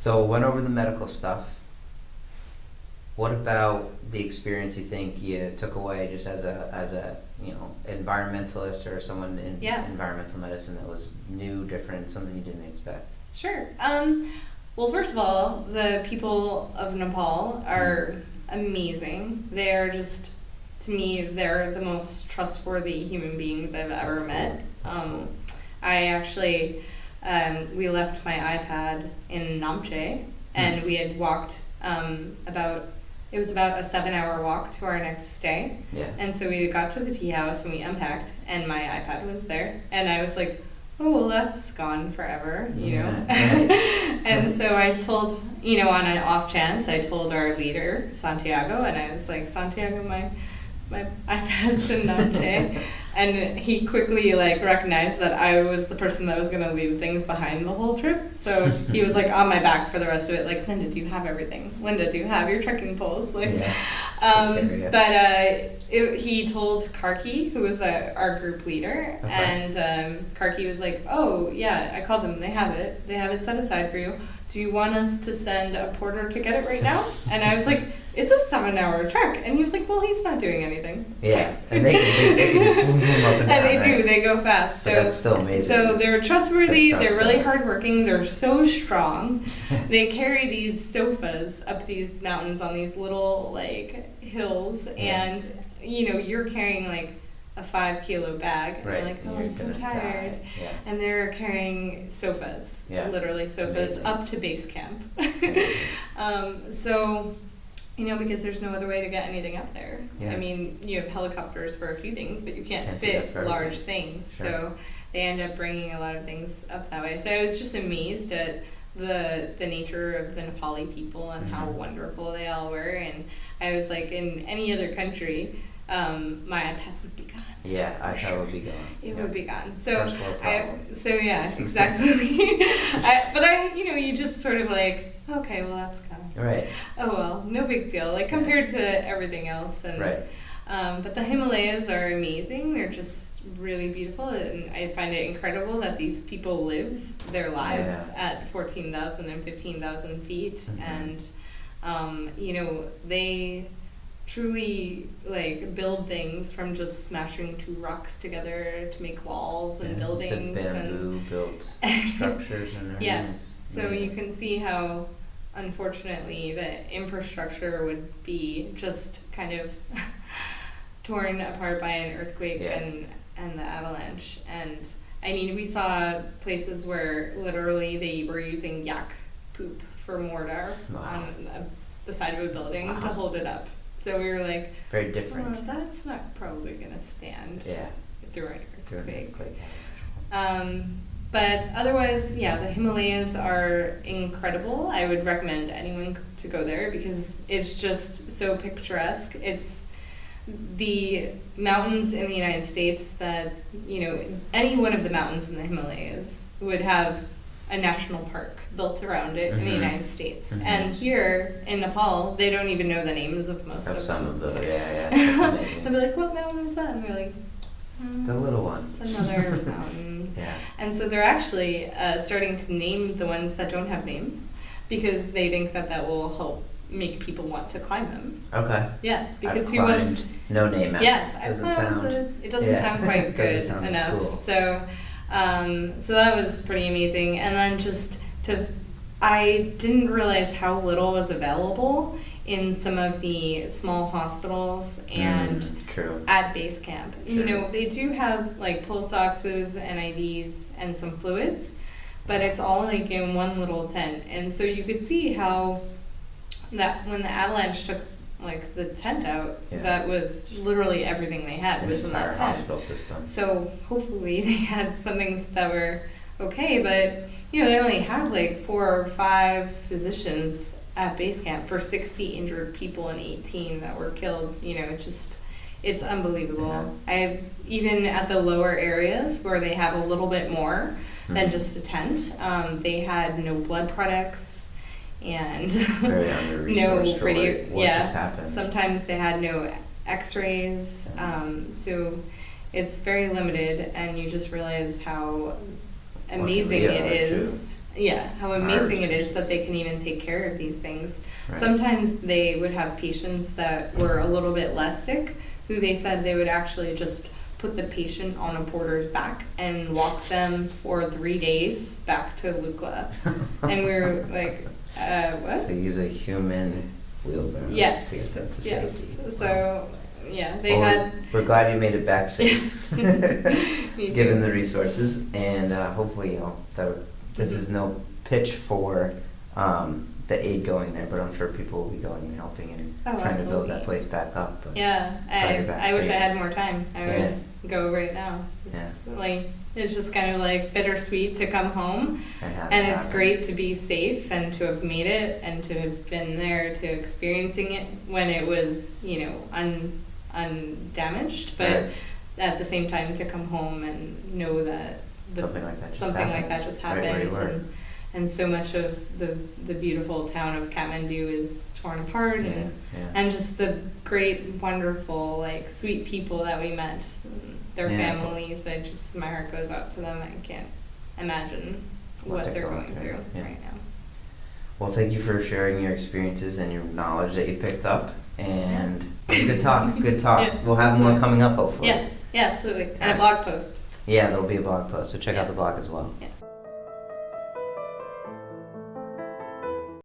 So went over the medical stuff. What about the experience you think you took away just as a environmentalist or someone in environmental medicine that was new, different, something you didn't expect? Sure. Well, first of all, the people of Nepal are amazing. They're just, to me, they're the most trustworthy human beings I've ever met. Cool. I actually, we left my iPad in Namche, and we had walked it was about a 7-hour walk to our next stay. Yeah. And so we got to the tea house and we unpacked, and my iPad was there. And I was like, oh, well, that's gone forever, you know? And so I told, on an off chance, I told our leader, Santiago, and I was like, Santiago, my iPad's in Namche. And he quickly recognized that I was the person that was going to leave things behind the whole trip. So he was on my back for the rest of it. Like, Linda, do you have everything? Linda, do you have your trekking poles? He told Karki, who was our group leader, and Karki was like, oh yeah, I called them. They have it set aside for you. Do you want us to send a porter to get it right now? And I was like, it's a 7-hour trek. And he was like, well, he's not doing anything. Yeah, and they can just move them up and down. And they do, right? they go fast. So that's still amazing. So they're trustworthy, they're really hardworking, they're so strong. They carry these sofas up these mountains on these little hills, and you're carrying a 5-kilo bag, and you're like, oh, I'm so tired. Yeah. And they're carrying sofas, literally sofas, up to base camp. Because there's no other way to get anything up there. Yeah. I mean, you have helicopters for a few things, but you can't fit large things. Sure. So they end up bringing a lot of things up that way. So I was just amazed at the nature of the Nepali people and how wonderful they all were. And I was like, in any other country, my iPad would be gone. Yeah, iPad would be gone. It would be gone. So first world problem. Exactly. You just sort of okay, well, that's gone. Right. Oh well, no big deal. Compared to everything else, and but the Himalayas are amazing. They're just really beautiful, and I find it incredible that these people live their lives at 14,000 and 15,000 feet, and they truly build things from just smashing 2 rocks together to make walls and buildings. It's bamboo built structures and everything. Yeah. So you can see how, unfortunately, the infrastructure would be just kind of torn apart by an earthquake and the avalanche. And I mean, we saw places where literally they were using yak poop for mortar on the side of a building to hold it up. So we were like, very different. Oh, that's not probably going to stand through an earthquake. But otherwise, the Himalayas are incredible. I would recommend anyone to go there because it's just so picturesque. It's the mountains in the United States that, any one of the mountains in the Himalayas would have a national park built around it in the United States. And here in Nepal, they don't even know the names of most of them. Some of the, That's amazing. They'll be like, what mountain is that? And we're like, the little one. It's another mountain. Yeah. And so they're actually starting to name the ones that don't have names because they think that will help make people want to climb them. Okay. Yeah, because I've climbed no name out. Yes, it doesn't sound quite good enough. Cool. So that was pretty amazing. And then I didn't realize how little was available in some of the small hospitals and at base camp. Sure. They do have pulse oxes and IVs and some fluids, but it's all in one little tent. And so you could see how that when the avalanche took the tent out, that was literally everything they had was in that tent. Hospital system. So hopefully they had some things that were okay, but they only had 4 or 5 physicians at base camp for 60 injured people and 18 that were killed. It's unbelievable. Even at the lower areas where they have a little bit more than just a tent, they had no blood products and no radio. Just happened. Sometimes they had no X-rays, so it's very limited, and you just realize how amazing it is how amazing it is that they can even take care of these things. Right. Sometimes they would have patients that were a little bit less sick, who they said they would actually just put the patient on a porter's back and walk them for 3 days back to Lukla. And we were like, what? So use a human wheelbarrow Yes. to get them to Yes. safety. So, yeah, they had... We're glad you made it back safe, Me too. given the resources. And hopefully, this is no pitch for the aid going there, but I'm sure people will be going and helping and trying to build that place back up. But yeah, I wish I had more time. I would go right now. It's it's just kind of like bittersweet to come home, and it's great to be safe and to have made it and to have been there to experiencing it when it was, undamaged, but at the same time to come home and know that something like that just happened, and so much of the beautiful town of Kathmandu is torn apart, and just the great, wonderful, like, sweet people that we met, their families. My heart goes out to them. I can't imagine what they're going through right now. Well, thank you for sharing your experiences and your knowledge that you picked up, and good talk. We'll have more coming up, hopefully. Yeah, absolutely, and a blog post. Yeah, there'll be a blog post, so check out the blog as well. Yeah.